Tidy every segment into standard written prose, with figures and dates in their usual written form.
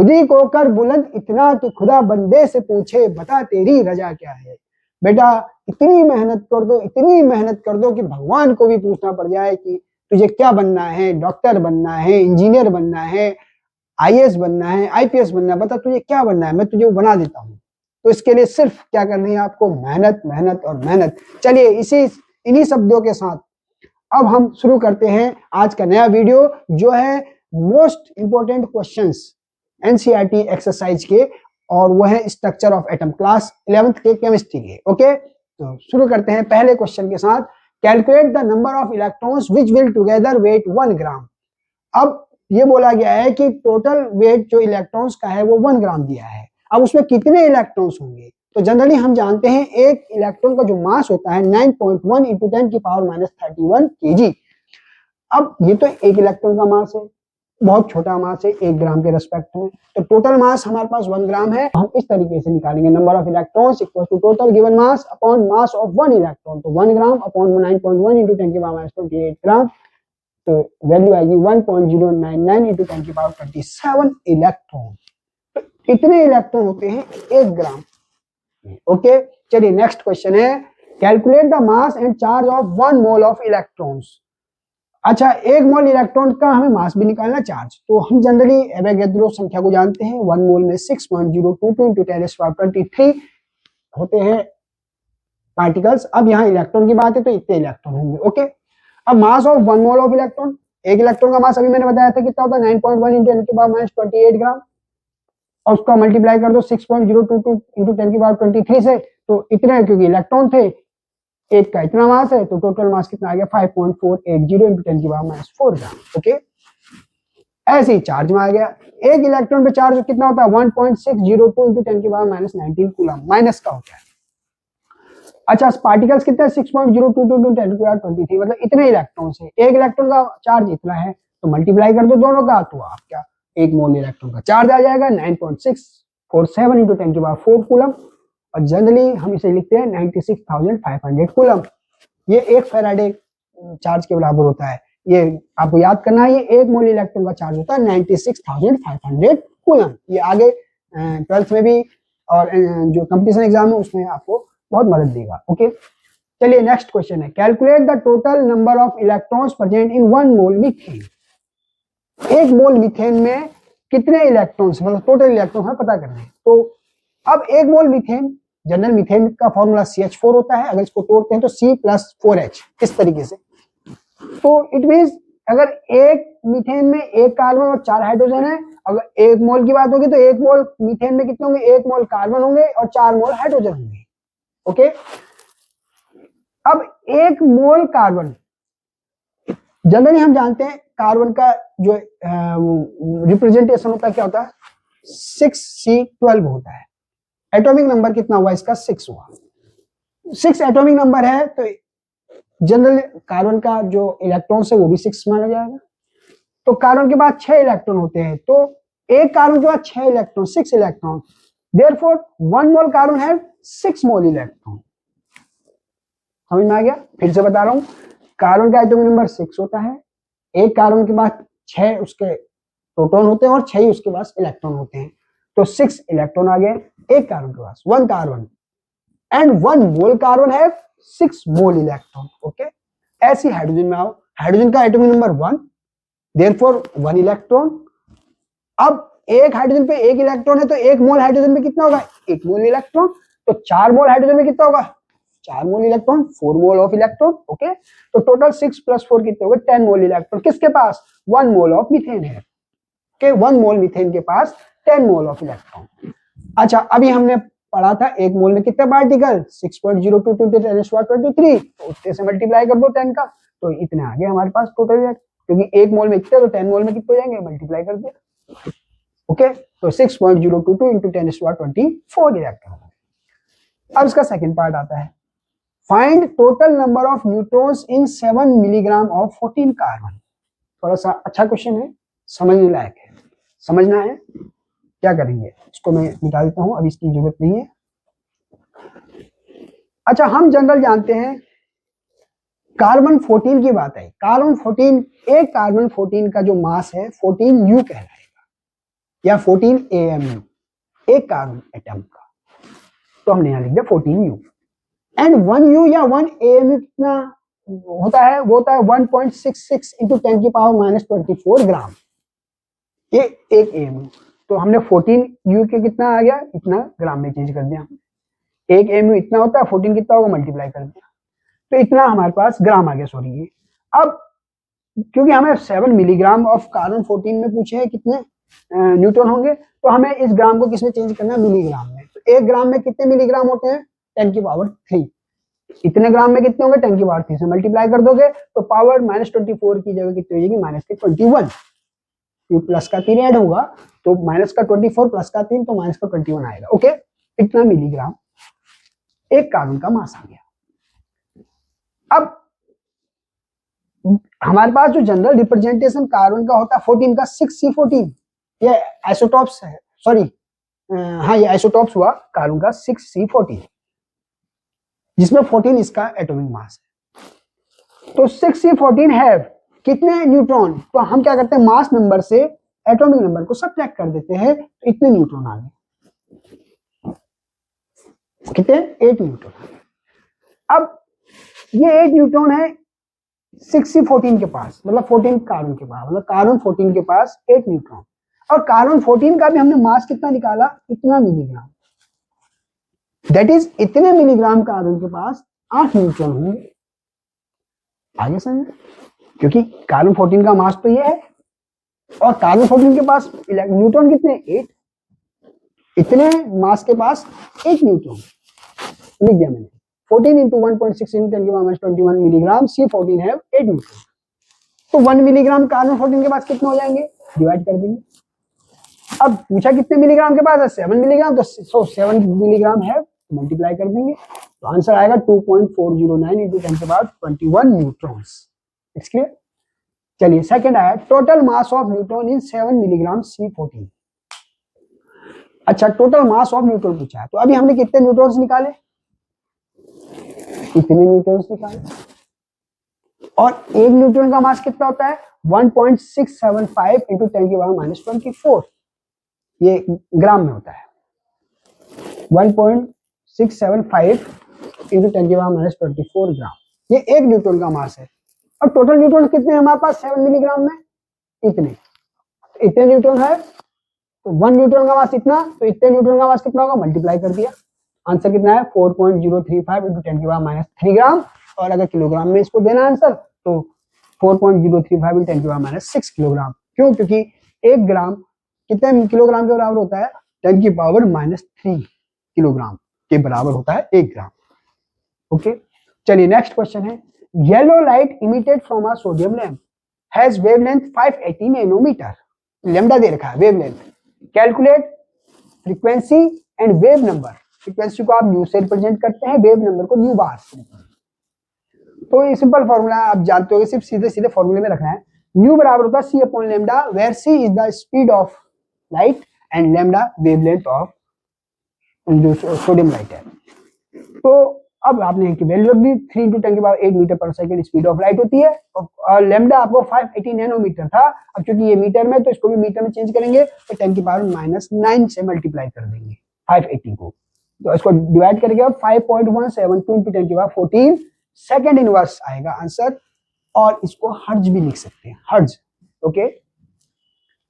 खुद ही को कर बुलंद इतना कि खुदा बंदे से पूछे बता तेरी रजा क्या है। बेटा इतनी मेहनत कर दो, इतनी मेहनत कर दो कि भगवान को भी पूछना पड़ जाए कि तुझे क्या बनना है, डॉक्टर बनना है, इंजीनियर बनना है, आईएएस बनना है, आईपीएस बनना है, बता तुझे क्या बनना है, मैं तुझे वो बना देता हूँ। तो इसके लिए सिर्फ क्या करनी है आपको, मेहनत मेहनत और मेहनत। चलिए इन्हीं शब्दों के साथ अब हम शुरू करते हैं आज का नया वीडियो, जो है most important questions NCERT exercise के, और वो है structure of atom, class 11th के केमिस्ट्री के। ओके, तो शुरू करते हैं पहले क्वेश्चन के साथ। Calculate the number of electrons which will together weigh 1 gram. अब ये बोला गया है कि टोटल वेट जो इलेक्ट्रॉन्स का है वो 1 ग्राम दिया है। अब उसमें कितने इलेक्ट्रॉन्स होंगे? तो जनरली हम जानते हैं एक इलेक्ट्रॉन का जो मास होता है 9.1 इंटू 10 की पावर -31 kg। अब ये तो एक इलेक्ट्रॉन का मास है, बहुत छोटा मास है 1 ग्राम के रेस्पेक्ट में। तो टोटल मास हमारे पास 1 ग्राम है। हम इस तरीके से निकालेंगे, number of electrons equal to total given mass upon mass of 1 electron. तो 1 ग्राम अपॉन 9.1 इंटू 10 की पावर -28 ग्राम, तो वैल्यू आएगी 1.099 इंटू 10 की पावर 27 इलेक्ट्रॉन। तो इतने इलेक्ट्रॉन होते हैं 1 ग्राम। ओके, चलिए नेक्स्ट क्वेश्चन है, calculate the mass and charge of 1 mole of electrons. अच्छा, 1 मोल इलेक्ट्रॉन का हमें मास भी निकालना, चार्ज। तो हम जनरली एवोगैड्रो संख्या को जानते हैं, 1 मोल में 6.022 इंटू 10⁻23 होते हैं पार्टिकल्स। अब यहाँ इलेक्ट्रॉन की बात है तो इतने इलेक्ट्रॉन होंगे। ओके, अब मास ऑफ 1 मोल ऑफ इलेक्ट्रॉन, एक इलेक्ट्रॉन का मास अभी मैंने बताया था कितना होता है, 9.1 इंटू 10 की पावर -28 ग्राम, और उसका मल्टीप्लाई कर दो 6.022 इंटू 10 की पावर 23 से, तो इतने, क्योंकि इलेक्ट्रॉन थे, एक का इतना मास है, तो टोटल मास कितना आ गया 5.480 इंटू 10 की पावर -4 ग्राम। ओके, ऐसे ही चार्ज में आ गया, एक इलेक्ट्रॉन पे चार्ज कितना होता है 1.602 इंटू 10 की पावर -19 कूलम, माइनस का होता है। अच्छा, पार्टिकल्स कितने 6.022 इंटू 10 की पावर 23, मतलब इतने इलेक्ट्रॉन है, एक इलेक्ट्रॉन का चार्ज इतना है, तो मल्टीप्लाई कर दो दोनों का, तो आप क्या, 1 मोल इलेक्ट्रॉन का चार्ज आ जाएगा 9.647 इंटू 10 की पावर 4 कूलम, और जनरली हम इसे लिखते हैं 96,500 कूलम। ये 1 फैराडे चार्ज के बराबर होता है। ये आपको याद करना है, ये 1 मोल इलेक्ट्रॉन का चार्ज होता है 96,500 कूलम। ये आगे 12th में भी और जो कंपटीशन एग्जाम है उसमें आपको बहुत मदद देगा। ओके, चलिए नेक्स्ट क्वेश्चन है, calculate the total number of electrons present in 1 mole methane. 1 mole methane में कितने इलेक्ट्रॉन्स, मतलब टोटल इलेक्ट्रॉन है पता करना है। तो अब 1 मोल मीथेन, जनरल मीथेन का फॉर्मूला CH4 होता है, अगर इसको तोड़ते हैं तो C+4H, इस तरीके से। तो इट मींस अगर एक मीथेन में 1 कार्बन और 4 हाइड्रोजन है, अगर 1 मोल की बात होगी तो 1 मोल मीथेन में कितने होंगे, 1 मोल कार्बन होंगे और 4 मोल हाइड्रोजन होंगे। ओके, अब 1 मोल कार्बन, जनरली हम जानते हैं कार्बन का जो रिप्रेजेंटेशन होता है क्या होता है, 6C12 होता है। एटॉमिक नंबर कितना हुआ इसका, 6 हुआ। 6 एटॉमिक नंबर है, तो जनरल कार्बन का जो इलेक्ट्रॉन है वो भी 6 माना जाएगा। तो कार्बन के बाद 6 इलेक्ट्रॉन होते हैं, तो एक कार्बन के बाद 6 electron, 6 electron, therefore 1 mole carbon है 6 मोल इलेक्ट्रॉन। समझ में आ गया? फिर से बता रहा हूं, कार्बन का एटॉमिक नंबर 6 होता है, एक कार्बन के बाद 6 उसके प्रोटॉन होते हैं और 6 ही उसके पास इलेक्ट्रॉन होते हैं। तो 6 इलेक्ट्रॉन आ गए एक कार्बन के पास, 1 कार्बन, एंड 1 मोल कार्बन है 6 मोल इलेक्ट्रॉन। ओके, ऐसी हाइड्रोजन में आओ, हाइड्रोजन का एटॉमिक नंबर 1, देयरफॉर 1 इलेक्ट्रॉन। अब एक हाइड्रोजन पे 1 इलेक्ट्रॉन है, तो 1 मोल हाइड्रोजन में कितना होगा, 1 मोल इलेक्ट्रॉन। तो 4 मोल हाइड्रोजन में कितना होगा, 4 मोल electron, 4 mole of electron. Okay, तो टोटल 6 + 4 कितने हो गए, 10 मोल इलेक्ट्रॉन। किसके पास, 1 मोल ऑफ मीथेन है। ओके, 1 मोल मीथेन के पास 10 मोल ऑफ इलेक्ट्रॉन। अच्छा, अभी हमने पढ़ा था 1 मोल में कितने पार्टिकल, 6.022 × 10⁻23, तो उससे से मल्टीप्लाई कर दो 10 का, तो इतने आ गए हमारे पास टोटल, क्योंकि 1 मोल में कितने, तो 10 मोल में कितने हो जाएंगे, मल्टीप्लाई कर दिया। ओके, तो 6.022 × 10⁻24 इलेक्ट्रॉन। अब इसका सेकंड पार्ट आता है, find total number of neutrons in 7 milligram of 14 carbon. थोड़ा सा अच्छा क्वेश्चन है, समझने लायक है, समझना है। क्या करेंगे, इसको मैं मिटा देता हूं, अभी इसकी जरूरत नहीं है। अच्छा, हम जनरल जानते हैं कार्बन 14 की बात है, कार्बन 14, एक कार्बन 14 का जो मास है 14U कहलाएगा। या 14 AMU, एक कार्बन एटम का, तो हमने यहाँ लिख दिया 14U। एंड 1U या 1 AMU कितना होता है? वो होता है 1.66 इंटू 10 की पावर -24 ग्राम, ये एक AMU। तो हमने 14U के कितना आ गया, इतना ग्राम में चेंज कर दिया। एक AMU इतना होता है, 14 कितना होगा, मल्टीप्लाई कर दिया, तो इतना हमारे पास ग्राम आ गया। सॉरी, ये अब क्योंकि हमें 7 मिलीग्राम ऑफ कार्बन 14 में पूछे हैं कितने न्यूट्रॉन होंगे, तो हमें इस ग्राम को किसमें चेंज करना है, मिलीग्राम में। तो एक ग्राम में कितने मिलीग्राम होते हैं, 10 की पावर 3। इतने ग्राम में कितने होंगे, 10 की पावर 3 से मल्टीप्लाई कर दोगे तो पावर -24 की जगह कितनी हो जाएगी, -21। प्लस का 3 ऐड होगा तो -24 प्लस का 3 तो -21 आएगा। ओके, इतना मिलीग्राम एक कार्बन का मास आ गया। अब हमारे पास जो जनरल रिप्रेजेंटेशन कार्बन का होता है 14 का 6C14, ये आइसोटॉप्स है, सॉरी हाँ ये आइसोटॉप्स हुआ कार्बन का 6C14, जिसमें 14 इसका एटॉमिक मास है। तो 6C14 है कितने न्यूट्रॉन, तो हम क्या करते हैं, मास नंबर से एटॉमिक नंबर को सब्ट्रैक्ट कर देते हैं, तो इतने न्यूट्रॉन आ गए, कितने, 8 न्यूट्रॉन। अब ये 8 न्यूट्रॉन है 6C14 के पास, मतलब 14 कार्बन के पास, मतलब कार्बन 14 के पास 8 न्यूट्रॉन, और कार्बन 14 का भी हमने मास कितना निकाला, इतना मिलीग्राम। दैट इज इतने मिलीग्राम कार्बन के पास 8 न्यूट्रॉन होंगे। आगे समझ, क्योंकि कार्बन 14 का मास तो ये है, और कार्बन 14 के पास न्यूट्रॉन कितने, 8, इतने मास के पास 8 न्यूट्रॉन लिख दिया मैंने। 14 into 1.6 into 10 की पावर -21 मिलीग्राम, C14 है 8 न्यूट्रॉन। तो 1 मिलीग्राम कार्बन 14 के पास कितने हो जाएंगे, डिवाइड कर देंगे। अब पूछा कितने मिलीग्राम के पास है, 7 मिलीग्राम, तो 7 मिलीग्राम है, मल्टीप्लाई कर देंगे, तो आंसर आएगा 2.409 into 10 की पावर 21 न्यूट्रॉन्स। It's clear. चलिए सेकंड आया, total mass of neutron in 7 milligram C14। अच्छा, टोटल मास ऑफ न्यूट्रॉन पूछा है, तो अभी हमने कितने न्यूट्रॉन्स निकाले, इतने न्यूट्रॉन्स निकाले, और एक न्यूट्रॉन का मास कितना होता है, 1.675 इंटू 10 की पावर -24, ये ग्राम में होता है, 1.675 इंटू 10 की पावर -24 ग्राम, ये एक न्यूट्रॉन का मास है। और टोटल न्यूट्रॉन कितने हैं हमारे पास 7 मिलीग्राम में, इतने न्यूट्रॉन है, तो 1 न्यूट्रॉन का मास इतना, तो इतने न्यूट्रॉन का मास कितना होगा, मल्टीप्लाई कर दिया, आंसर कितना है 4.035 इंटू 10 की पावर -3 ग्राम, और अगर किलोग्राम में इसको देना आंसर तो 4.035 इंटू 10 की पावर -6 किलोग्राम। क्यों, क्योंकि एक ग्राम कितने किलोग्राम के बराबर होता है, 10 की पावर -3 किलोग्राम के बराबर होता है एक ग्राम। ओके, चलिए नेक्स्ट क्वेश्चन है, yellow light emitted from a sodium lamp has wavelength 580 nanometre, lambda दे रखा है wavelength, calculate frequency and wave number. Frequency को आप न्यू से रिप्रेजेंट करते हैं, वेव नंबर को न्यू बार से। तो ये सिंपल फॉर्मूला आप जानते हो, सिर्फ सीधे सीधे फॉर्मूले में रखना है। न्यू बराबर होता है C upon lambda, where C is the speed of light and lambda wavelength of जो सोडियम लाइट है। तो अब आपने की वैल्यू रख दी, 3 इंटू 10 की पावर 8 मीटर पर सेकंड स्पीड ऑफ लाइट होती है, और लैम्डा आपको 580 नैनोमीटर था। अब क्योंकि ये मीटर में, तो इसको भी मीटर में चेंज करेंगे, तो 10 की पावर -9 से मल्टीप्लाई कर देंगे 580 को, तो इसको डिवाइड करके 5.172 इंटू 10 की पावर 14 सेकंड इनवर्स आएगा आंसर, और इसको हर्ज भी लिख सकते हैं, हर्ज। ओके,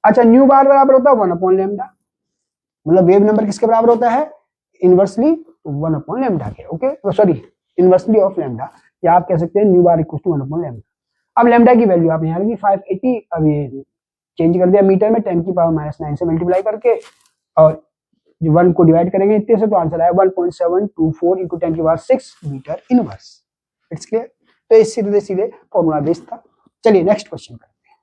अच्छा, न्यू बार बराबर होता है 1 अपॉन लैम्डा, मतलब वेव नंबर किसके बराबर होता है, इनवर्सली 1 अपॉन लैम्डा के। Okay, sorry, inversely of lambda, या आप कह सकते हैं nu bar equal to 1 upon lambda. अब लैम्डा की वैल्यू आप यहाँ लगी 580, अब ये चेंज कर दिया मीटर में, 10 की पावर -9 से मल्टीप्लाई करके, और 1 को डिवाइड करेंगे इतने से, तो आंसर आया 1.724 इंटू 10 की power 6 metre inverse. It's clear. तो इस सीधे सीधे फॉर्मूला बेस्ड था। चलिए नेक्स्ट क्वेश्चन करते हैं।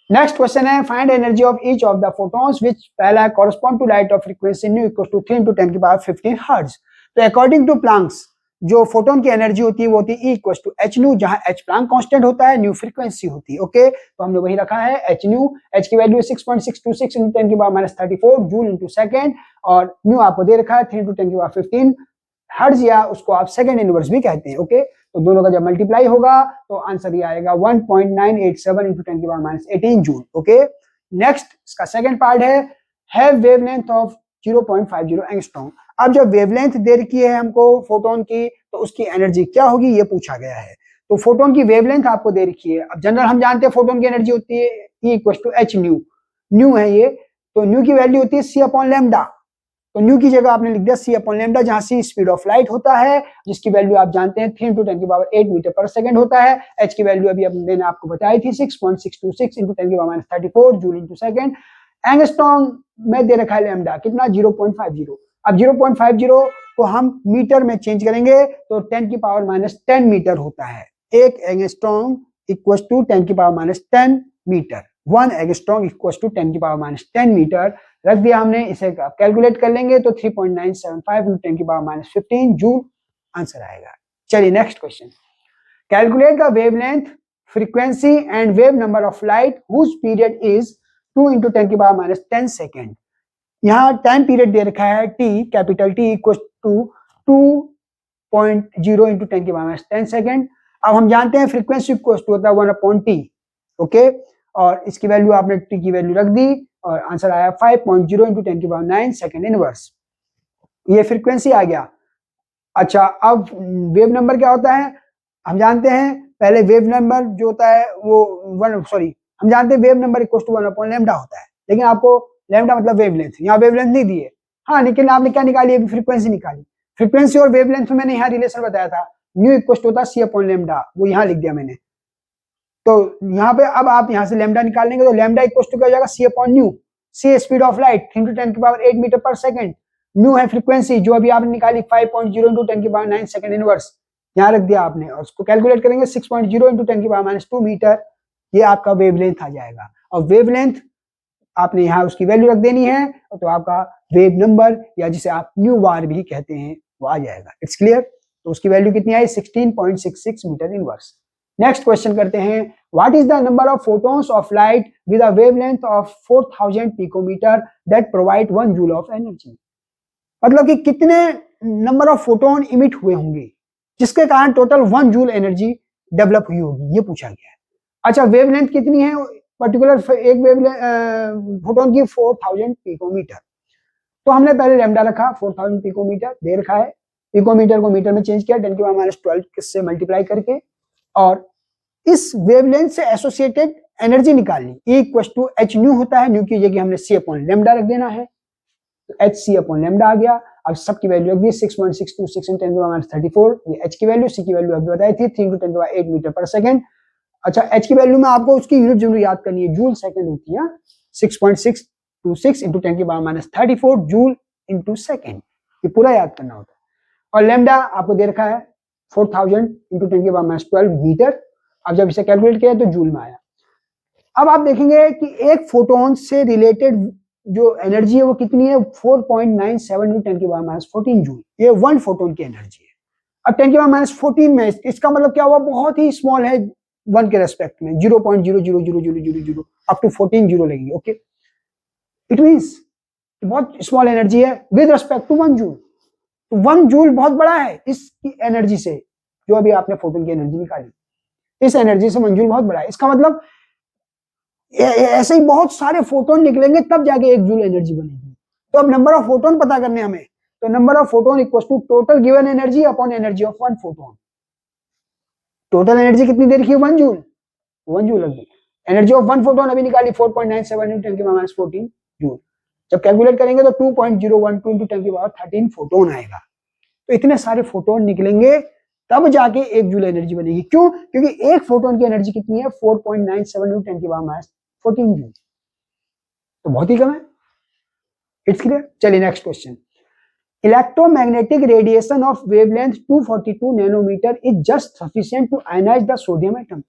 नेक्स्ट क्वेश्चन है, find energy of each of the photons which पहला correspond to light of frequency nu equal to 3 into 10 की पावर 15 हर्ट्ज। तो अकॉर्डिंग टू प्लैंक्स जो फोटोन की एनर्जी होती है वो होती है E equal to H nu, जहां एच प्लैंक कांस्टेंट होता है, न्यू फ्रीक्वेंसी होती है। ओके, तो हमने वही रखा है एच न्यू, एच की वैल्यू 6.626 इंटू 10 की पावर -34 जूल इंटू सेकंड, और न्यू आपको दे रखा है 3 इंटू 10 की पावर 15 हर्ट्ज, या उसको आप सेकंड इनवर्स भी कहते हैं। ओके, तो दोनों का जब मल्टीप्लाई होगा तो आंसर ये आएगा 1.987 इंटू 10 की पावर -18 जूल। ओके, नेक्स्ट इसका सेकंड पार्ट है, हैव वेवलेंथ ऑफ 0.50 एंगस्ट्रॉम। अब जब वेवलेंथ दे रखी है हमको फोटोन की, तो उसकी एनर्जी क्या होगी ये पूछा गया है। तो फोटोन की वेवलेंथ आपको दे रखी है। अब जनरल हम जानते हैं फोटोन की एनर्जी होती है E=h न्यू, न्यू है ये, तो न्यू की वैल्यू होती है c/λ। तो न्यू की जगह आपने लिख दिया c/λ, जहां c स्पीड ऑफ लाइट होता है, जिसकी वैल्यू आप जानते हैं 3 × 10⁸ मीटर पर सेकंड होता है। h की वैल्यू अभी मैंने आपको बताई थी 6.626 × 10⁻34 जूल × सेकंड। एंगस्ट्रॉम में दे रखा है लैम्डा कितना 0.50। अब 0.50 को हम मीटर में चेंज करेंगे तो 10⁻10 मीटर होता है। एक angstrom equals to 10⁻10 metre. 1 angstrom equals to 10⁻10 metre रख दिया हमने। इसे कैलकुलेट कर लेंगे तो 3.975 × 10⁻15 जूल आंसर आएगा। चलिए next question. Calculate the wavelength, frequency and wave number of light whose period is 2 × 10⁻10 second. यहाँ टाइम पीरियड दे रखा है t, capital T equal to 2.0 × 10⁻10 second. अब हम जानते हैं फ्रीक्वेंसी इक्वल टू होता है 1/t, ओके, और इसकी वैल्यू आपने t की वैल्यू रख दी और आंसर आया 5.0 × 10⁻9 सेकेंड इनवर्स। ये फ्रीक्वेंसी आ गया। अच्छा, अब वेव नंबर क्या होता है हम जानते हैं। पहले वेव नंबर जो होता है वो हम जानते हैं वेव नंबर इक्वल टू 1/λ होता है, लेकिन आपको लैम्डा मतलब वेवलेंथ, यहाँ वेवलेंथ नहीं दी है। हाँ, लेकिन आपने क्या निकाली है, फ्रीक्वेंसी निकाली। फ्रीक्वेंसी और वेवलेंथ में मैंने यहाँ रिलेशन बताया था, न्यू इक्वल टू होता है c/λ, वो यहाँ लिख दिया मैंने। तो यहाँ पे अब आप यहाँ से लैम्डा निकाल लेंगे तो लैम्डा इक्वल टू क्या हो जाएगा c/न्यू। c speed of light 3 × 10⁸ metre पर सेकंड। न्यू है फ्रीक्वेंसी जो अभी आपने निकाली 5.0 × 10⁻9 सेकंड इनवर्स, यहाँ रख दिया आपने, और उसको कैलकुलेट करेंगे 6.0 × 10⁻2 मीटर। ये आपका वेवलेंथ आ जाएगा। और वेवलेंथ आपने यहाँ उसकी वैल्यू रख देनी है, तो आपका वेव नंबर या जिसे आप न्यू बार भी कहते हैं वो आ जाएगा। It's clear. तो उसकी वैल्यू कितनी आई 16.66 मीटर इनवर्स। नेक्स्ट क्वेश्चन करते हैं। What is the number of photons of light with a wavelength of 4000 picometre that provide 1 joule of energy. मतलब कि कितने नंबर ऑफ फोटोन इमिट हुए होंगे जिसके कारण टोटल 1 जूल एनर्जी डेवलप हुई होगी, ये पूछा गया है। अच्छा, वेवलेंथ कितनी है पर्टिकुलर एक फोटोन की 4000 पिकोमीटर। तो हमने पहले लैम्डा रखा 4000 पिकोमीटर दे रखा है, पिकोमीटर को मीटर में चेंज किया 10⁻12 से मल्टीप्लाई करके, और इस वेवलेंथ से एसोसिएटेड एनर्जी निकाल ली। E = h न्यू होता है, न्यू की जगह हमने c/λ रख देना है, तो h c/λ आ गया। अब सबकी वैल्यू रख दी 6.626 × 10⁻34, ये h की वैल्यू, c की वैल्यू अभी बताई थी 3 × 10⁸ मीटर पर सेकंड। अच्छा, h की वैल्यू में आपको उसकी यूनिट जरूर याद करनी है, जूल सेकंड होती है। 6.626 × 10⁻34 जूल × सेकंड, ये पूरा याद करना होता है। और लैम्डा आपको दे रखा है 4000 × 10⁻12 मीटर। अब जब इसे कैलकुलेट किया तो जूल में आया। अब आप देखेंगे कि एक फोटोन से रिलेटेड जो एनर्जी है वो कितनी है 4.97 × 10⁻14 जूल। ये 1 फोटोन की एनर्जी है। अब 10⁻14 में इसका मतलब क्या हुआ, बहुत ही स्मॉल है 1 के रेस्पेक्ट में, 0.00000 अप टू 14 जीरो लगेगी, ओके। इट मींस बहुत स्मॉल एनर्जी है विद रेस्पेक्ट टू 1 जूल। तो 1 जूल बहुत बड़ा है इसकी एनर्जी से, जो अभी आपने फोटोन की एनर्जी निकाली, इस एनर्जी से 1 जूल बहुत बड़ा है। इसका मतलब ऐसे ही बहुत सारे फोटोन निकलेंगे तब जाके 1 जूल एनर्जी बनेगी। तो अब नंबर ऑफ फोटोन पता करने हमें, तो number of photon equal to total given energy upon energy of 1 photon. Total energy कितनी दे रखी है 1 जूल, 1 जूल लगी। एनर्जी ऑफ 1 फोटोन अभी निकाली 4.97 × 10⁻14 जूल। जब कैलकुलेट करेंगे तो 2.012 × 10⁻13 फोटोन आएगा। तो इतने सारे फोटोन निकलेंगे तब जाके 1 जूल एनर्जी बनेगी। क्यों? क्योंकि एक फोटोन की एनर्जी कितनी है 4.97 × 10⁻14 जूल, तो बहुत ही कम है। It's clear. चलिए next question. Electromagnetic radiation of wavelength 242 nanometre is just sufficient to ionise the sodium atom.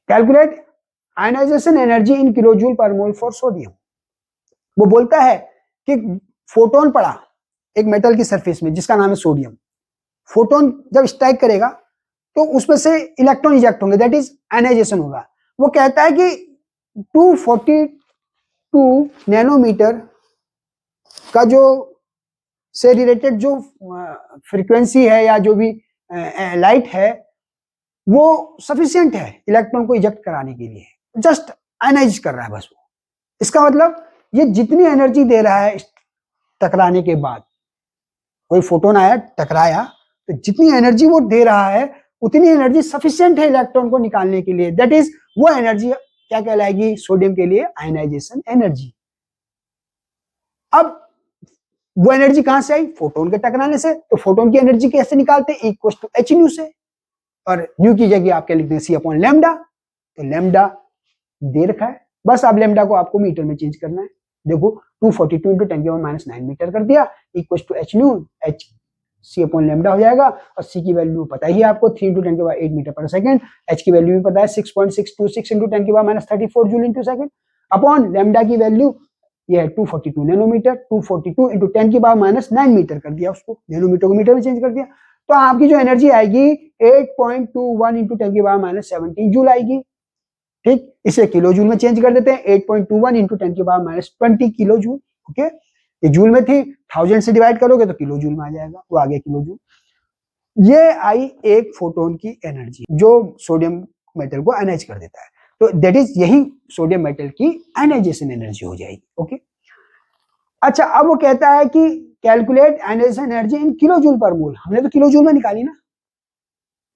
Calculate ionisation energy in kilojoule per mole for sodium. वो बोलता है कि फोटोन पड़ा एक मेटल की सरफेस में जिसका नाम है सोडियम। फोटोन जब स्ट्राइक करेगा तो उसमें से इलेक्ट्रॉन इजेक्ट होंगे, दैट इज आयनाइजेशन होगा। वो कहता है कि 242 नैनोमीटर का जो से रिलेटेड जो फ्रीक्वेंसी है या जो भी लाइट है वो सफिशिएंट है इलेक्ट्रॉन को इजेक्ट कराने के लिए, जस्ट आयनाइज कर रहा है बस वो। इसका मतलब ये जितनी एनर्जी दे रहा है टकराने के बाद, कोई फोटोन आया टकराया, तो जितनी एनर्जी वो दे रहा है उतनी एनर्जी सफिशिएंट है इलेक्ट्रॉन को निकालने के लिए। दैट इज वो एनर्जी क्या कहलाएगी सोडियम के लिए आयनाइजेशन एनर्जी। अब वो एनर्जी कहां से आई? फोटोन के टकराने से। तो फोटोन की एनर्जी कैसे निकालते हैं? इक्वल टू एच न्यू से, और न्यू की जगह आप क्या लिखते हैं? सी अपॉन लैम्डा। तो लैम्डा दे रखा है, बस अब लैम्डा को आपको मीटर में चेंज करना है। देखो 242 इंटू 10⁻⁹ मीटर कर दिया, equal to H nu, H C upon lambda हो जाएगा। और सी की वैल्यू पता ही है आपको 3 इंटू 10⁸ मीटर पर सेकंड। एच की वैल्यू भी पता है 6.626 into 10⁻34 joule into second, upon lambda की वैल्यू ये है 242 नैनोमीटर। 242 इंटू 10⁻⁹ मीटर कर दिया, उसको नैनोमीटर को मीटर में चेंज कर दिया। तो आपकी जो एनर्जी आएगी 8.21 इंटू 10⁻17 जूल आएगी। ठीक, इसे किलो जूल में चेंज कर देते हैं, 8.21 इंटू 10⁻20 किलो जूल। ओके, ये जूल में थी, 1000 से डिवाइड करोगे तो किलो जूल में आ जाएगा, वो आ गया किलो जूल। ये आई एक फोटोन की एनर्जी जो सोडियम मेटल को आयनाइज कर देता है। तो दैट इज यही सोडियम मेटल की आयनाइजेशन एनर्जी हो जाएगी। ओके, अच्छा, अब वो कहता है कि calculate ionisation energy in kilo joule per mole. हमने तो किलो जूल में निकाली ना,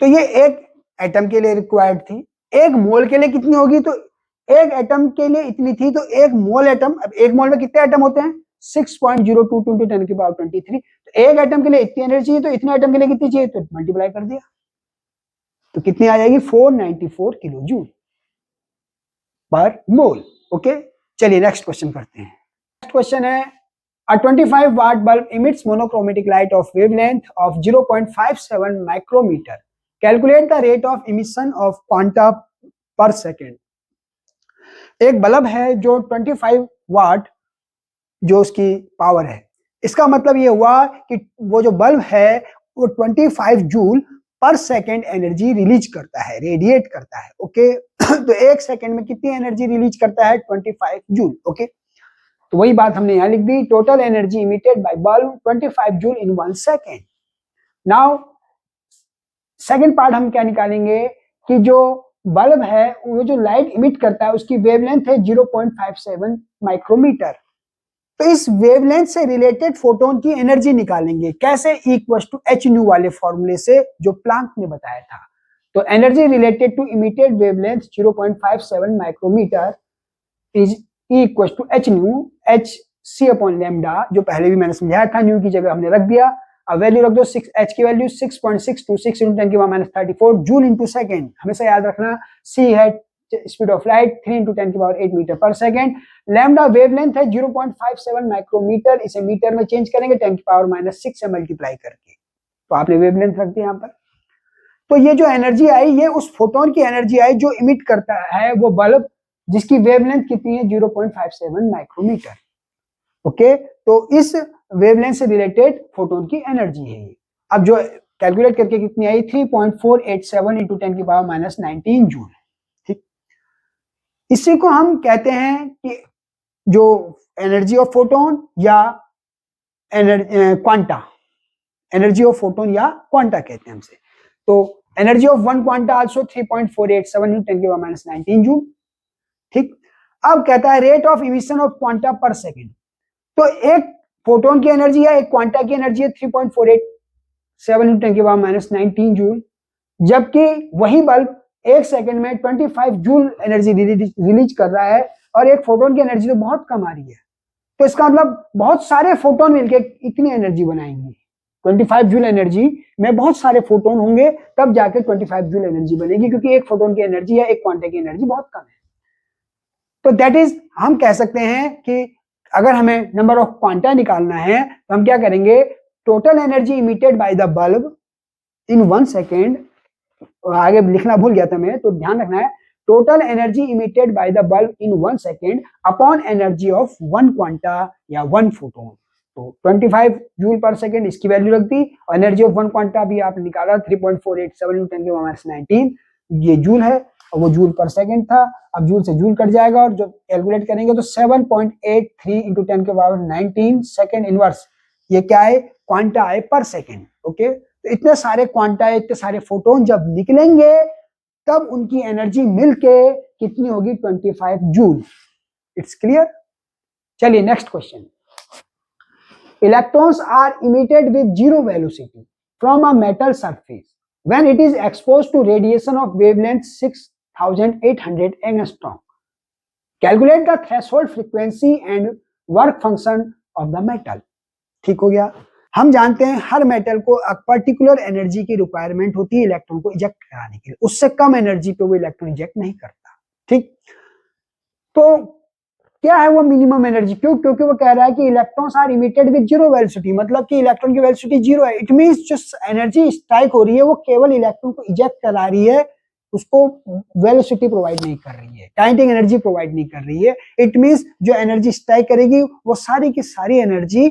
तो ये एक एटम के लिए रिक्वायर्ड थी। एक मोल के लिए कितनी होगी? तो एक एटम के लिए इतनी थी, तो एक मोल एटम, अब एक मोल में कितने एटम होते हैं? 6.022 इंटू 10⁻23। तो एक एटम के लिए इतनी एनर्जी चाहिए, तो इतने एटम के लिए कितनी चाहिए? तो मल्टीप्लाई कर दिया, तो कितनी आ जाएगी? 494 किलो जूल पर मोल। ओके, चलिए नेक्स्ट क्वेश्चन करते हैं। नेक्स्ट क्वेश्चन है, a 25 watt bulb emits monochromatic light of wavelength of 0.57 micrometer. Calculate the rate of emission of quanta per second. एक बल्ब है जो 25 वाट जो उसकी पावर है, इसका मतलब ये हुआ कि वो जो बल्ब है वो 25 जूल पर सेकेंड एनर्जी रिलीज करता है, रेडिएट करता है। ओके, तो एक सेकेंड में कितनी एनर्जी रिलीज करता है? 25 जूल। ओके, तो वही बात हमने यहां लिख दी, total energy emitted by bulb 25 joule in 1 second. Now second part हम क्या निकालेंगे कि जो बल्ब है वो जो लाइट इमिट करता है उसकी वेवलेंथ है 0.57 माइक्रोमीटर। तो इस वेवलेंथ से रिलेटेड फोटोन की एनर्जी निकालेंगे कैसे? इक्वल टू एच न्यू वाले फॉर्मूले से जो प्लांक ने बताया था। तो energy related to emitted wavelength 0.57 micrometre is equal to H nu, H C upon lambda, जो पहले भी मैंने समझाया था, न्यू की जगह हमने रख दिया। अब वैल्यू रख दो, 6 एच की value 6.626 into 10⁻34 joule into second. हमेशा याद रखना, सी है speed of light, 3 into 10⁸ metre पर सेकेंड। लैम्डा वेवलेंथ है 0.57 माइक्रोमीटर, इसे मीटर में चेंज करेंगे 10⁻⁻6 से मल्टीप्लाई करके, तो आपने वेवलेंथ रख दी यहाँ पर। तो ये जो एनर्जी आई, ये उस फोटोन की एनर्जी आई जो इमिट करता है वो बल्ब, जिसकी वेवलेंथ कितनी है? 0.57 माइक्रोमीटर। ओके, तो इस वेवलेंथ से रिलेटेड फोटोन की एनर्जी है ये। अब जो कैलकुलेट करके कितनी आई? 3.487 इंटू 10⁻⁹ जूल। ठीक, इसी को हम कहते हैं कि जो एनर्जी ऑफ फोटोन या क्वांटा, एनर्जी ऑफ फोटोन या क्वांटा कहते हैं हमसे। तो energy of one quanta also 3.487 into 10⁻⁹ joule. ठीक, अब कहता है rate of emission of quanta पर सेकेंड। तो एक फोटोन की एनर्जी है, एक क्वांटा की एनर्जी है 3.487 इंटू 10⁻⁹ जूल, जबकि वही बल्ब एक सेकंड में 25 जूल एनर्जी रिलीज कर रहा है, और एक फोटोन की एनर्जी तो बहुत कम आ रही है। तो इसका मतलब बहुत सारे फोटोन मिलके इतनी एनर्जी बनाएंगे। 25 जूल एनर्जी में बहुत सारे फोटोन होंगे, तब जाके 25 जूल एनर्जी बनेगी, क्योंकि एक फोटोन की एनर्जी या एक क्वांटा की एनर्जी बहुत कम है। तो दैट इज, हम कह सकते हैं कि अगर हमें नंबर ऑफ क्वांटा निकालना है तो हम क्या करेंगे? Total energy emitted by the bulb in 1 second, आगे लिखना भूल गया था मैं, तो ध्यान रखना है, total energy emitted by the bulb in 1 second upon energy of 1 quanta या 1 फोटोन। तो 25 जूल पर सेकेंड इसकी वैल्यू रख दी, और एनर्जी ऑफ 1 क्वांटा भी आप निकाला 3.487 इंटू 10⁻⁹, ये जूल है और वो जूल पर सेकेंड था। अब जूल से जूल कट जाएगा, और जब कैलकुलेट करेंगे तो 7.83 इंटू 10⁻⁹ सेकेंड इनवर्स, ये क्या है? क्वांटा है पर सेकेंड। ओके, तो इतने सारे क्वांटा, इतने सारे फोटोन जब निकलेंगे तब उनकी एनर्जी मिलके कितनी होगी? 25 जूल। It's clear? चलिए next question, electrons are emitted with zero velocity from a metal surface when it is exposed to radiation of wavelength 6800 angstrom, calculate the threshold frequency and work function of the metal. ठीक हो गया। हम जानते हैं हर metal को एक particular energy की requirement होती है इलेक्ट्रॉन को इजेक्ट कराने के लिए, उससे कम एनर्जी पे वो इलेक्ट्रॉन इजेक्ट नहीं करता। ठीक, तो क्या है वो मिनिमम एनर्जी? क्योंकि वो कह रहा है कि electrons are emitted with zero velocity, मतलब कि इलेक्ट्रॉन की वेलोसिटी जीरो है। इट मींस जो एनर्जी स्ट्राइक हो रही है वो केवल इलेक्ट्रॉन को इजेक्ट करा रही है, उसको वेलोसिटी प्रोवाइड नहीं कर रही है, काइनेटिक एनर्जी प्रोवाइड नहीं कर रही है। इट मींस जो एनर्जी स्ट्राइक करेगी वो सारी की सारी एनर्जी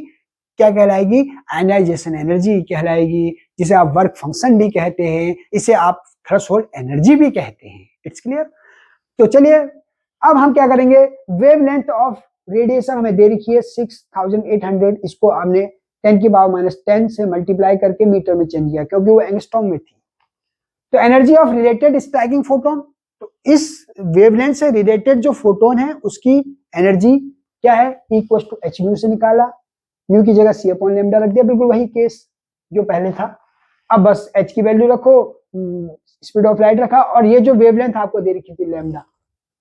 क्या कहलाएगी? आयनाइजेशन एनर्जी कहलाएगी, जिसे आप वर्क फंक्शन भी कहते हैं, इसे आप थ्रेशोल्ड एनर्जी भी कहते हैं। It's clear. तो चलिए अब हम क्या करेंगे, वेवलेंथ ऑफ रेडिएशन हमें दे रखी है 6800, इसको हमने 10⁻10 से मल्टीप्लाई करके मीटर में चेंज किया क्योंकि वो एंगस्ट्रॉम में थी। तो energy of related striking photon, तो इस वेवलेंथ से रिलेटेड जो फोटोन है उसकी एनर्जी क्या है? इक्वल टू एच म्यू से निकाला, म्यू की जगह सी अपॉन लैम्डा रख दिया, बिल्कुल वही केस जो पहले था। अब बस एच की वैल्यू रखो, स्पीड ऑफ लाइट रखा, और ये जो वेवलेंथ आपको दे रखी थी लैम्डा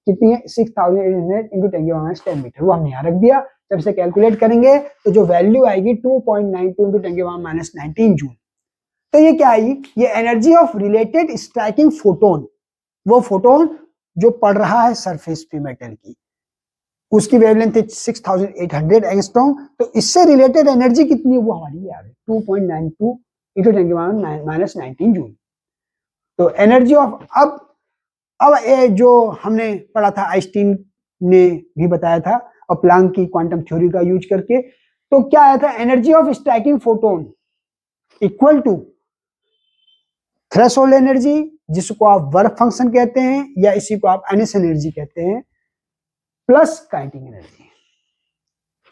कितनी है? 6800 × 10⁻10 मीटर, वो हमने यहाँ रख दिया। जब से कैलकुलेट करेंगे तो जो वैल्यू आएगी 2.92 × 10⁻19 जूल। तो ये क्या आएगी? ये energy of related striking photon, वो फोटोन जो पड़ रहा है सरफेस पे मेटल की, उसकी वेवलेंथ है 6800 एंगस्ट्रॉम। तो इससे रिलेटेड एनर्जी कितनी है वो हमारी आ रही है 2.92 × 10⁻19 जूल। तो एनर्जी ऑफ अब जो हमने पढ़ा था, आइंस्टीन ने भी बताया था और प्लांक की क्वांटम थ्योरी का यूज करके, तो क्या आया था? Energy of striking photon equal to threshold energy, जिसको आप वर्क फंक्शन कहते हैं या इसी को आप आयनेशन एनर्जी कहते हैं, प्लस काइनेटिक एनर्जी।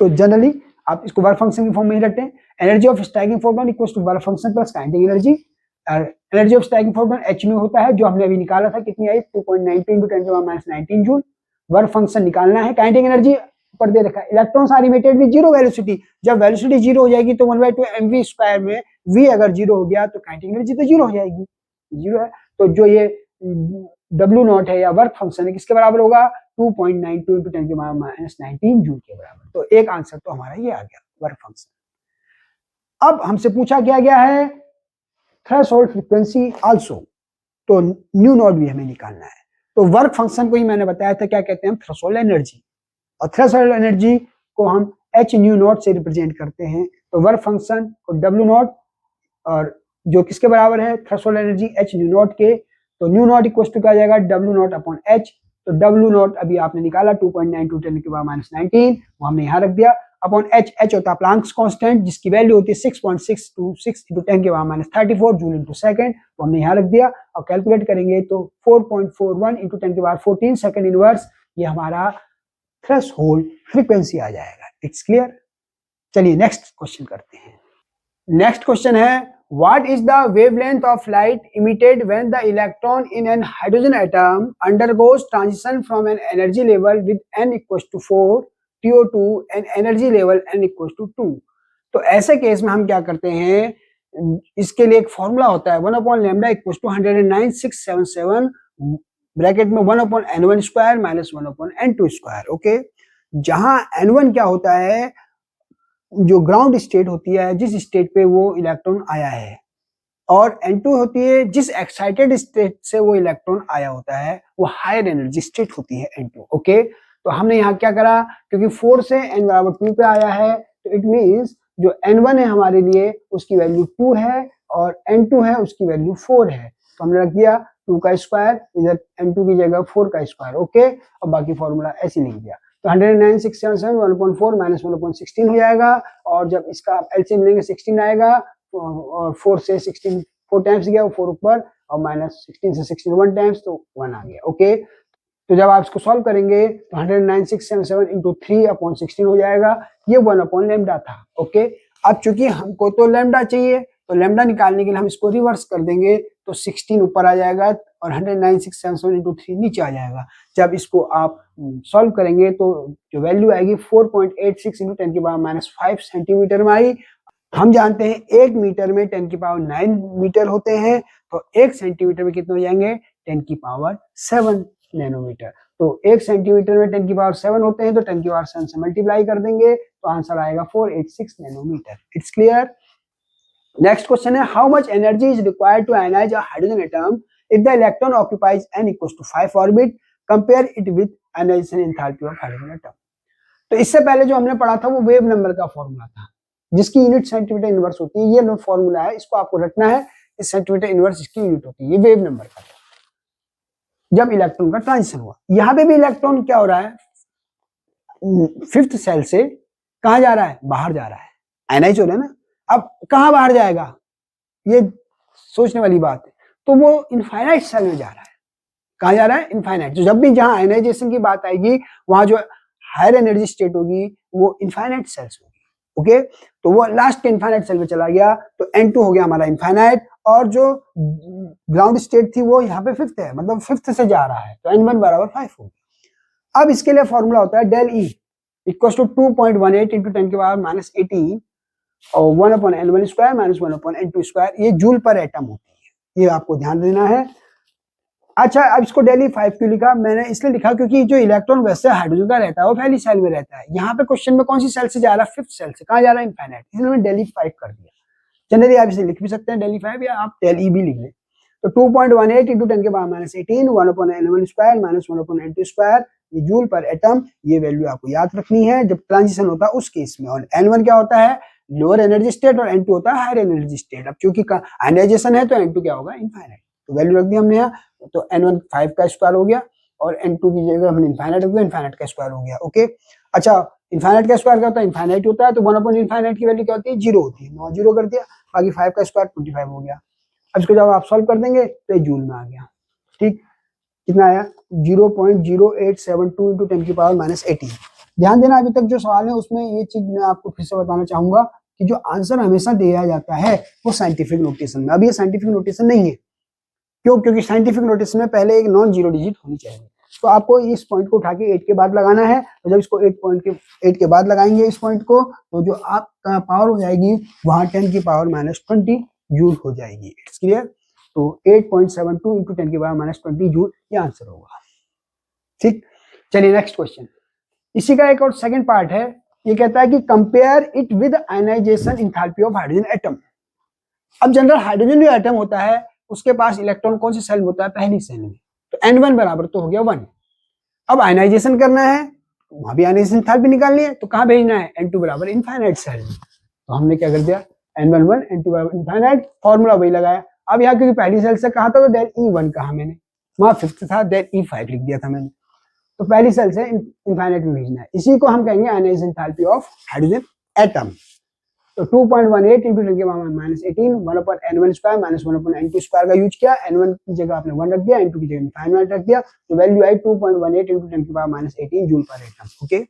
तो जनरली आप इसको वर्क फंक्शन की फॉर्म में ही रखते हैं। Energy of striking photon equals to work function plus kinetic energy. Energy of striking photon H में होता है, जो हमने अभी निकाला था, कितनी आई? 2.92 × 10⁻19 जूल। वर्क फंक्शन निकालना है। काइनेटिक एनर्जी ऊपर दे रखा है, electrons are emitted with zero velocity. जब वेलोसिटी जीरो हो जाएगी तो 1/2 mv² में v अगर जीरो हो गया तो काइनेटिक एनर्जी तो जीरो हो जाएगी, जीरो है। तो जो ये W0 है या वर्क फंक्शन है, किसके बराबर होगा? 2.92 × 10⁻19 जूल के बराबर। तो एक आंसर तो हमारा ये आ गया, वर्क फंक्शन। अब हमसे पूछा क्या गया है? थ्रेशोल्ड फ्रीक्वेंसी आल्सो, तो न्यू नॉट भी हमें निकालना है। तो वर्क फंक्शन को ही मैंने बताया था क्या कहते हैं हम? Threshold energy. और थ्रेशोल्ड एनर्जी को हम एच न्यू नॉट से रिप्रेजेंट करते हैं। तो वर्क फंक्शन को W0, और जो किसके बराबर है? Threshold energy H new not के। तो न्यू नॉट इक्वल टू क्या आ जाएगा? W0 upon H. तो W0 अभी आपने निकाला 2.92 × 10⁻19, वो हमने यहाँ रख दिया, अपॉन एच। एच होता है प्लांक्स कांस्टेंट, जिसकी वैल्यू होती है 6.626 × 10⁻34 जूल इंटू सेकंड, वो हमने यहाँ रख दिया। और कैलकुलेट करेंगे तो 4.41 × 10⁻14 सेकंड इनवर्स, ये हमारा थ्रेशोल्ड फ्रीक्वेंसी आ जाएगा। It's clear. चलिए नेक्स्ट क्वेश्चन करते हैं। नेक्स्ट क्वेश्चन है, what is the wavelength of light emitted when the electron in an hydrogen atom undergoes transition from an energy level with n equals to 4 to an energy level n equals to 2? तो ऐसे case में हम क्या करते हैं, इसके लिए एक फॉर्मूला होता है 1/λ इक्वल्स टू 109,677 ब्रैकेट में 1/n1² माइनस 1/n2²। ओके, जहां n1 क्या होता है? जो ग्राउंड स्टेट होती है, जिस स्टेट पे वो इलेक्ट्रॉन आया है, और N2 होती है जिस एक्साइटेड स्टेट से वो इलेक्ट्रॉन आया होता है, वो हायर एनर्जी स्टेट होती है N2। ओके, तो हमने यहाँ क्या करा, क्योंकि 4 से n बराबर 2 पे आया है, तो इट मींस जो N1 है हमारे लिए उसकी वैल्यू 2 है और N2 है उसकी वैल्यू 4 है। तो हमने रख दिया 2 का स्क्वायर, इधर N2 की जगह 4 का स्क्वायर। ओके, और बाकी फॉर्मूला ऐसे लिख दिया। तो 109,677 1/4 माइनस 1/16 हो जाएगा, और जब इसका एलसीएम लेंगे 16 आएगा, और 4 से 16 4 टाइम्स गया, वो 4 ऊपर, और माइनस 16 से 16 1 टाइम्स, तो 1 आ गया। ओके, तो जब आप इसको सॉल्व करेंगे तो 109,677 इंटू 3/16 हो जाएगा, ये 1/λ था। ओके, अब चूंकि हमको तो लैम्डा चाहिए, तो लैम्डा निकालने के लिए हम इसको रिवर्स कर देंगे तो 16 ऊपर आ जाएगा और 109,677 into 3 नीचे आ जाएगा। जब इसको आप सॉल्व करेंगे तो जो वैल्यू आएगी 4.86 into 10 की पावर -5 सेंटीमीटर में आई। हम जानते हैं 1 मीटर में 10 की पावर 9 मीटर होते हैं, तो 1 सेंटीमीटर में कितने हो जाएंगे 10 की पावर 7 नैनोमीटर। तो 1 सेंटीमीटर में 10 की पावर 7 होते हैं, तो 10 की पावर 7 से मल्टीप्लाई कर देंगे तो आंसर आएगा 486 nanometre. It's clear. Next question है, how much energy is required to ionise a hydrogen atom if the electron occupies n equals to 5 orbit, compare it with ionization enthalpy of hydrogen atom. तो इससे पहले जो हमने पढ़ा था वो wave number का फॉर्मूला था, जिसकी यूनिट सेंटीमीटर इनवर्स होती है। ये फॉर्मूला है, इसको आपको रखना है। इस सेंटीमीटर इनवर्स इसकी यूनिट होती है, ये वेव नंबर का था जब इलेक्ट्रॉन का ट्रांजिशन हुआ। यहाँ पे भी इलेक्ट्रॉन क्या हो रहा है, 5th सेल से कहाँ जा रहा है, बाहर जा रहा है, आयनाइज हो रहा है ना। अब कहाँ बाहर जाएगा, ये सोचने वाली बात है। तो वो इनफाइनाइट सेल में जा रहा है। कहाँ जा रहा है, इनफाइनाइट। तो जब भी जहाँ आयनाइजेशन की बात आएगी वहां जो हायर एनर्जी स्टेट होगी वो इनफाइनाइट सेल्स होगी। ओके, तो वो लास्ट के इनफाइनाइट सेल में चला गया, तो N2 हो गया हमारा इनफाइनाइट, और जो ग्राउंड स्टेट थी वो यहाँ पे 5th है, मतलब 5th से जा रहा है, तो N1 बराबर 5 होगी। अब इसके लिए फॉर्मूला होता है del E equal to 2.18 into 10 की पावर -18 और 1/N1 square minus 1/N2 square. ये जूल पर एटम होती है, ये आपको ध्यान देना है। अच्छा, अब इसको डेली 5 क्यों लिखा, मैंने इसलिए लिखा क्योंकि जो इलेक्ट्रॉन वैसे हाइड्रोजन का रहता है वो पहली सेल में रहता है। यहाँ पे क्वेश्चन में कौन सी सेल से जा रहा है, 5th सेल से। कहाँ जा रहा है, इनफाइनाइट, इसलिए मैंने डेली 5 कर दिया। जनरली आप इसे लिख भी सकते हैं डेली 5, या आप डेली भी लिख लें। तो 2.18 इंटू 10 के power -18 1/N1 square minus 1/N2 square, ये जूल पर एटम। ये वैल्यू आपको याद रखनी है जब ट्रांजिशन होता है उस केस में। और N1 क्या होता है, लोअर एनर्जी स्टेट, और N2 होता है हायर एनर्जी स्टेट। अब चूंकि आयनाइजेशन है तो N2 क्या होगा, इनफाइनाइट। तो वैल्यू रख दी हमने यहाँ, तो N1 5 का स्क्वायर हो गया और N2 की जगह हमने इनफाइनाइट रख दिया, इनफाइनाइट का स्क्वायर हो गया। ओके, अच्छा, इनफाइनाइट का स्क्वायर क्या होता है, इनफाइनाइट होता है, तो 1/इनफाइनाइट की वैल्यू क्या होती है, 0 होती है। 9 0 कर दिया, बाकी 5 का स्क्वायर 25 हो गया। अब इसको जब आप सॉल्व कर देंगे तो जूल में आ गया। ठीक, कितना आया, 0.0872 इंटू 10 की पावर -18। ध्यान देना, अभी तक जो सवाल है उसमें ये चीज मैं आपको फिर से बताना चाहूंगा कि जो आंसर हमेशा दिया जाता है वो साइंटिफिक नोटेशन में। अब ये साइंटिफिक नोटेशन नहीं है, क्यों, क्योंकि साइंटिफिक नोटेशन में पहले एक नॉन जीरो डिजिट होनी चाहिए। तो आपको इस पॉइंट को उठा के 8 के बाद लगाना है, तो जब इसको 8 के बाद लगाएंगे इस पॉइंट को, तो जो आपका पावर हो जाएगी वहां 10 की पावर -20 जूल हो जाएगी। It's clear. तो 8.72 इंटू 10 की पावर -20 जूल ये आंसर होगा। ठीक, चलिए नेक्स्ट क्वेश्चन। इसी का एक और सेकंड पार्ट है, ये कहता है कि compare it with ionization enthalpy of hydrogen atom. अब जनरल हाइड्रोजन जो एटम होता है उसके पास इलेक्ट्रॉन कौन सी सेल में होता है, पहली सेल में। तो N1 बराबर तो हो गया 1। अब आयनाइजेशन करना है, वहां भी आयनाइजेशन एंथैल्पी निकालनी है, तो कहां भेजना है, N2 बराबर इनफाइनाइट सेल। तो हमने क्या कर दिया, N1 1 N2 बराबर इनफाइनाइट, फॉर्मूला वही लगाया। अब यहाँ क्योंकि पहली सेल से कहा था तो डेल E1 कहा मैंने, वहां 5th था, डेल E5 लिख दिया था मैंने। तो पहली सेल से इनफाइनाइट में भेजना है, इसी को हम कहेंगे ionization enthalpy of hydrogen atom. तो 2.18 इंटू 10 की power -18 1/N1 square minus 1/N2 square का यूज किया। N1 की जगह आपने 1 रख दिया, N2 की जगह इनफाइनाइट रख दिया, तो वैल्यू आई 2.18 इंटू 10 की पावर -18 जूल पर एटम। Okay,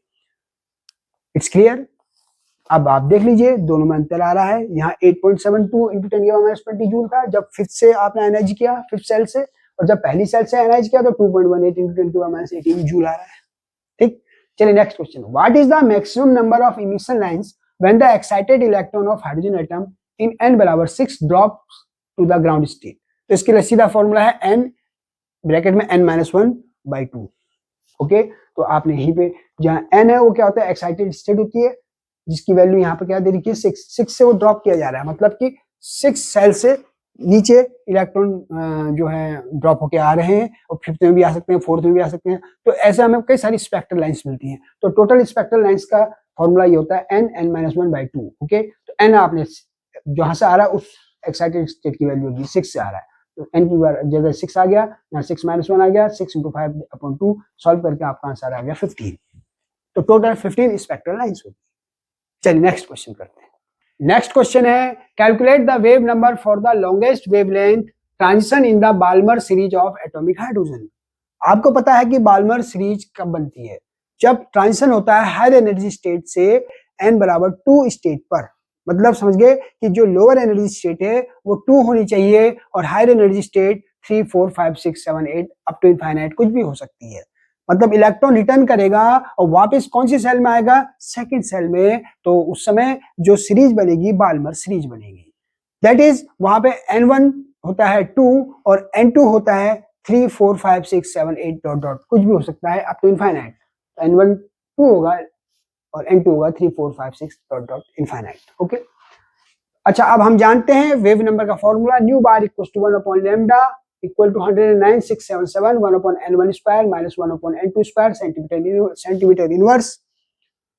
it's clear. अब आप देख लीजिए दोनों में अंतर आ रहा है। यहाँ 8.72 इंटू 10 की पावर -20 जूल था जब 5th से आपने आयनाइज किया, 5th सेल से, और जब पहली सेल से आयनाइज किया तो 2.18 इंटू 10 की पावर -18 जूल आ रहा है। ठीक, चलिए next question. What is the maximum number of emission lines when the excited electron of hydrogen atom in n बराबर 6 drops to the ground state। तो इसके लिए सीधा फॉर्मूला है n ब्रैकेट में n-1/2। ओके, तो आपने यहीं पे जहां n है वो क्या होता है, एक्साइटेड स्टेट होती है, जिसकी वैल्यू यहाँ पे क्या दे रखी है 6 से वो ड्रॉप किया जा रहा है, मतलब कि 6 सेल से नीचे इलेक्ट्रॉन जो है ड्रॉप होके आ रहे हैं, और 5th में भी आ सकते हैं, 4th में भी आ सकते हैं। तो ऐसे हमें कई सारी स्पेक्ट्रल लाइंस मिलती हैं। तो टोटल स्पेक्ट्रल लाइंस का फॉर्मूला ये होता है n-1/2। ओके, तो n आपने जहां से आ रहा है उस एक्साइटेड स्टेट की वैल्यू होगी, 6 से आ रहा है, तो n की जगह 6 आ गया, यहाँ 6 - 1 आ गया, 6 × 5/2 सॉल्व करके आपका आंसर आ गया 15। तो टोटल 15 स्पेक्ट्रल लाइंस होगी। चलिए नेक्स्ट क्वेश्चन करते हैं। नेक्स्ट क्वेश्चन है, calculate the wave number for the longest wavelength transition in the Balmer series of atomic hydrogen. आपको पता है कि बाल्मर सीरीज कब बनती है, जब ट्रांजिशन होता है हायर एनर्जी स्टेट से n बराबर 2 स्टेट पर। मतलब समझ गए कि जो लोअर एनर्जी स्टेट है वो 2 होनी चाहिए और higher energy state 3, 4, 5, 6, 7, 8 up to infinite कुछ भी हो सकती है। मतलब इलेक्ट्रॉन रिटर्न करेगा और वापस कौन सी सेल में आएगा, सेकंड सेल में। तो उस समय जो सीरीज बनेगी बाल्मर सीरीज बनेगी। दैट इज वहां पे N1 होता है 2 और N2 होता है 3, 4, 5, 6, 7, 8 डॉट डॉट कुछ भी हो सकता है अप टू इनफाइनाइट। N1 2 होगा और N2 होगा 3, 4, 5, 6 डॉट डॉट इनफाइनाइट। ओके, अच्छा अब हम जानते हैं वेव नंबर का formula, nu bar equal to 1 upon lambda equal to 109,677 1 upon N1 square minus 1 upon N2 square centimetre inverse.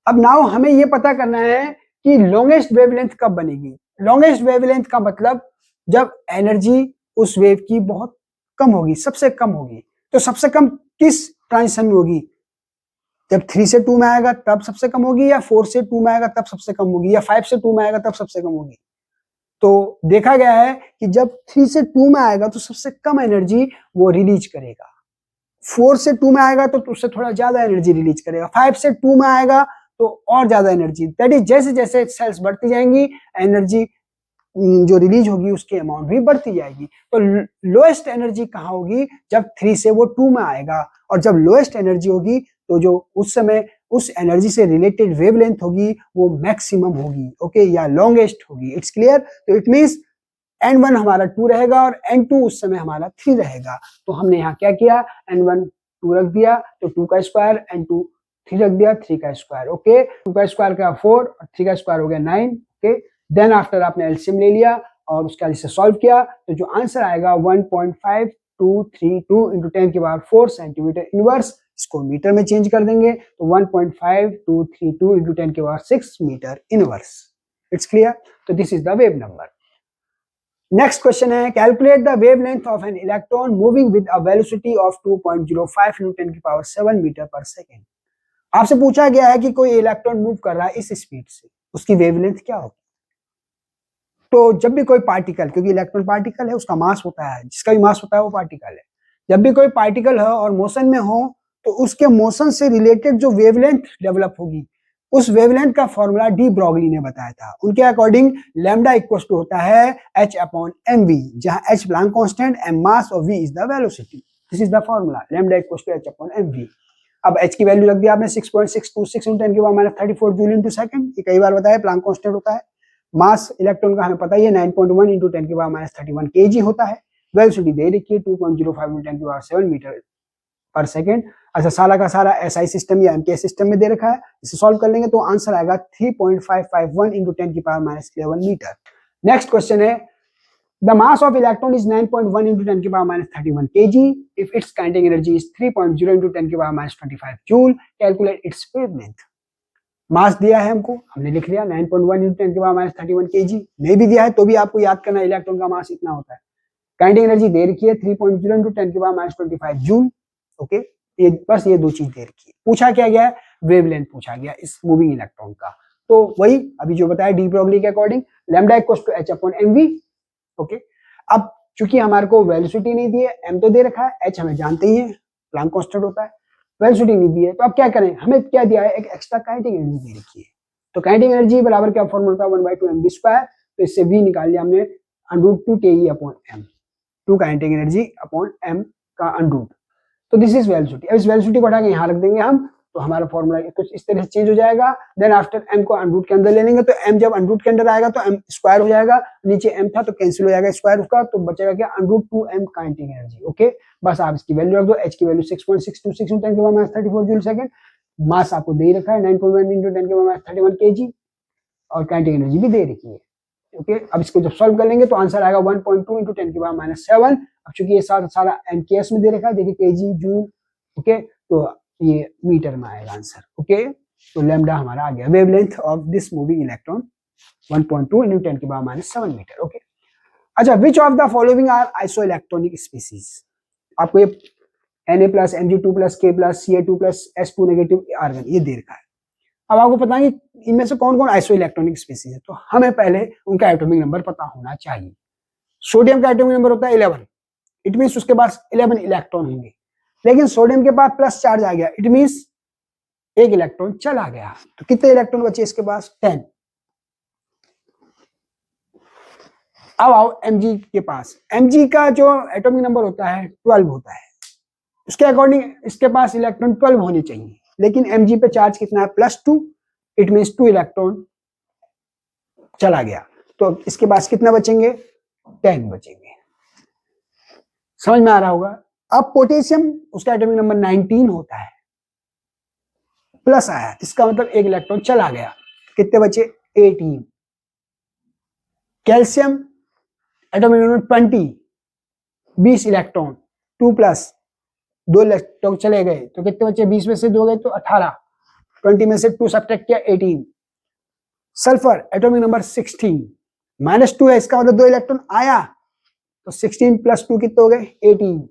अब नाउ हमें ये पता करना है कि लॉन्गेस्ट वेवलेंथ कब बनेगी। लॉन्गेस्ट वेवलेंथ का मतलब जब एनर्जी उस वेव की बहुत कम होगी, सबसे कम होगी। तो सबसे कम किस ट्रांजिशन में होगी, जब 3 से 2 में आएगा तब सबसे कम होगी, या 4 से 2 में आएगा तब सबसे कम होगी, या 5 से 2 में आएगा तब सबसे कम होगी। तो देखा गया है कि जब 3 से 2 में आएगा तो सबसे कम एनर्जी वो रिलीज करेगा, 4 से 2 में आएगा तो उससे थोड़ा ज्यादा एनर्जी रिलीज करेगा, 5 से 2 में आएगा तो और ज्यादा एनर्जी। दैट इज जैसे जैसे सेल्स बढ़ती जाएंगी एनर्जी जो रिलीज होगी उसकी अमाउंट भी बढ़ती जाएगी। तो लोएस्ट एनर्जी कहाँ होगी, जब 3 से वो 2 में आएगा, और जब लोएस्ट एनर्जी होगी तो जो उस समय उस एनर्जी से रिलेटेड वेवलेंथ होगी वो मैक्सिमम होगी, ओके, या लॉन्गेस्ट होगी। It's clear. तो इट मींस N1 हमारा 2 रहेगा और N2 उस समय हमारा 3 रहेगा। तो हमने यहाँ क्या किया, N1 2 रख दिया तो 2 का स्क्वायर, N2 3 रख दिया 3 का स्क्वायर। ओके, 2 का स्क्वायर का 4 और 3 का स्क्वायर हो गया 9। ओके, देन आफ्टर आपने एलसीएम ले लिया और उसका इसे सॉल्व किया तो जो आंसर आएगा 1.5232 इंटू 10 की पावर 4 सेंटीमीटर इनवर्स। इसको मीटर में चेंज कर देंगे तो 1.5232 इंटू 10 की power 6 metre inverse. It's clear. तो this is the wave number. Next question है, calculate the wavelength of an electron moving with a velocity of 2.05 into 10 की पावर 7 मीटर पर सेकेंड। आपसे पूछा गया है कि कोई इलेक्ट्रॉन मूव कर रहा है इस स्पीड से, उसकी वेवलेंथ क्या होगी। तो जब भी कोई पार्टिकल, क्योंकि इलेक्ट्रॉन पार्टिकल है उसका मास होता है, जिसका भी मास होता है वो पार्टिकल है, जब भी कोई पार्टिकल हो और मोशन में हो तो उसके मोशन से रिलेटेड जो वेवलेंथ डेवलप होगी उस वेवलेंथ का फॉर्मूला डी ब्रॉगली ने बताया था। उनके अकॉर्डिंग लैम्डा इक्वल टू होता है h अपॉन mv, जहां h Planck constant, m mass और v is the velocity. This is the formula, lambda equal to h upon mv। अब h की वैल्यू रख दी आपने 6.626 इंटू 10 की पावर -34 जूल इंटू सेकंड, ये कई बार बताया, प्लैंक कांस्टेंट होता है। मास इलेक्ट्रॉन का हमें पता ही है 9.1 इंटू 10 की पावर -31 kg होता है। वेलोसिटी दे रखी है 2.05 इंटू 10 की पावर 7 मीटर पर सेकेंड। अच्छा, सारा का सारा एसआई सिस्टम या एमकेएस सिस्टम में दे रखा है, इसे सॉल्व कर लेंगे तो आंसर आएगा 3.551 इंटू 10 की पावर -11 मीटर। नेक्स्ट क्वेश्चन है, the mass of electron is 9.1 into 10 की power -31 kg if its kinetic energy is 3.0 into 10 की power -25 joule, calculate its wavelength. Mass दिया है हमको, हमने लिख लिया 9.1 इंटू 10 की पावर -31 kg, नहीं भी दिया है तो भी आपको याद करना इलेक्ट्रॉन का मास इतना होता है। काइनेटिक एनर्जी दे रखी है 3.0 इंटू 10 की पावर -25 जूल। ओके, ये बस ये दो चीज दे रखी है। पूछा क्या गया है, वेवलेंथ पूछा गया इस मूविंग इलेक्ट्रॉन का। तो वही अभी जो बताया डी ब्रॉगली के according lambda equal to h upon mv। Okay, अब चूंकि हमारे को वेलोसिटी नहीं दी है, m तो दे रखा है, h हमें जानते ही है प्लैंक कांस्टेंट होता है, वेलोसिटी नहीं दी है, तो अब क्या करें, हमें क्या दिया है, एक एक्स्ट्रा काइनेटिक एनर्जी दे रखी है। तो काइनेटिक एनर्जी बराबर क्या फॉर्मूला था, 1/2 mv स्क्वायर। तो इससे v निकाल लिया हमने √2 ke upon m, 2 kinetic energy upon m का √। तो दिस इज वेलोसिटी। अब इस वेलोसिटी को हटा के यहाँ रख देंगे हम, तो हमारा फॉर्मूला कुछ इस तरह से चेंज हो जाएगा। देन आफ्टर m को अंडरूट के अंदर ले लेंगे, तो m जब अंडरूट के अंदर आएगा तो m स्क्वायर हो जाएगा, नीचे m था तो कैंसिल हो जाएगा स्क्वायर उसका, तो बचेगा क्या, √2m काइनेटिक एनर्जी। ओके, बस आप इसकी वैल्यू रख दो, h की वैल्यू 6.626 इंटू 10 की पावर -34 जूल सेकंड, मास आपको दे रखा है 9.1 इंटू 10 की पावर -31 kg और काइनेटिक एनर्जी भी दे रखी है। ओके, अब इसको जब सॉल्व कर लेंगे तो आंसर आएगा 1.2 इंटू 10 की पावर -7। अब चूंकि ये सारा एमकेएस में दे रखा है, देखिए केजी जूल, ओके, तो ये मीटर में आएगा आंसर। ओके, तो लैम्डा हमारा आ गया, wavelength of this moving electron 1.2 into 10 की पावर -7 मीटर। ओके, अच्छा, which of the following are isoelectronic species. आपको ये Na+, Mg2+, K+, Ca2+, S2 negative argon ये दे रखा है। अब आपको पता है कि इनमें से कौन कौन आइसो इलेक्ट्रॉनिक स्पीसीज है, तो हमें पहले उनका एटॉमिक नंबर पता होना चाहिए। सोडियम का एटॉमिक नंबर होता है 11, इट मींस उसके पास 11 इलेक्ट्रॉन होंगे, लेकिन सोडियम के पास प्लस चार्ज आ गया, इट मींस एक इलेक्ट्रॉन चला गया, तो कितने इलेक्ट्रॉन बचे इसके पास, 10। अब आओ Mg के पास। Mg का जो एटॉमिक नंबर होता है 12 होता है, उसके अकॉर्डिंग इसके पास इलेक्ट्रॉन 12 होने चाहिए, लेकिन Mg पे चार्ज कितना है +2, इट मीन्स 2 इलेक्ट्रॉन चला गया, तो इसके पास कितना बचेंगे 10 बचेंगे। समझ में आ रहा होगा। अब पोटेशियम उसका एटॉमिक नंबर 19 होता है, प्लस आया, इसका मतलब एक इलेक्ट्रॉन चला गया, कितने बचे 18। Calcium atomic number 20, 20 electron, 2 plus, 2 electron चले गए, तो कितने बचे 20 में से 2 गए तो 18, 20 में से 2 सब्ट्रैक्ट किया 18। सल्फर एटॉमिक नंबर 16, -2 है, इसका मतलब 2 इलेक्ट्रॉन आया, तो 16 + 2 कितने हो गए 18।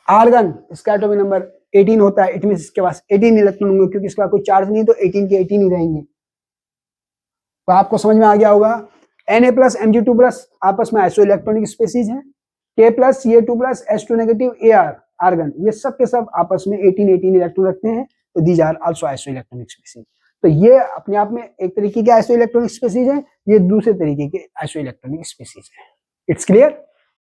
आर्गन इसका एटॉमिक नंबर 18 होता है, इट मींस इसके पास 18 इलेक्ट्रॉन होंगे, क्योंकि इसका कोई चार्ज नहीं तो 18 के 18 ही रहेंगे। तो आपको समझ में आ गया होगा। Na प्लस Mg2 प्लस आपस में आइसो इलेक्ट्रॉनिक स्पीसीज है, K plus Ca2 plus H2 negative Ar argon, ये सब के सब आपस में 18 इलेक्ट्रॉन रखते हैं, तो these are also isoelectronic species. तो ये अपने आप में एक तरीके के आइसो इलेक्ट्रॉनिक स्पीसीज है, ये दूसरे तरीके के आइसो इलेक्ट्रॉनिक स्पीसीज है। It's clear.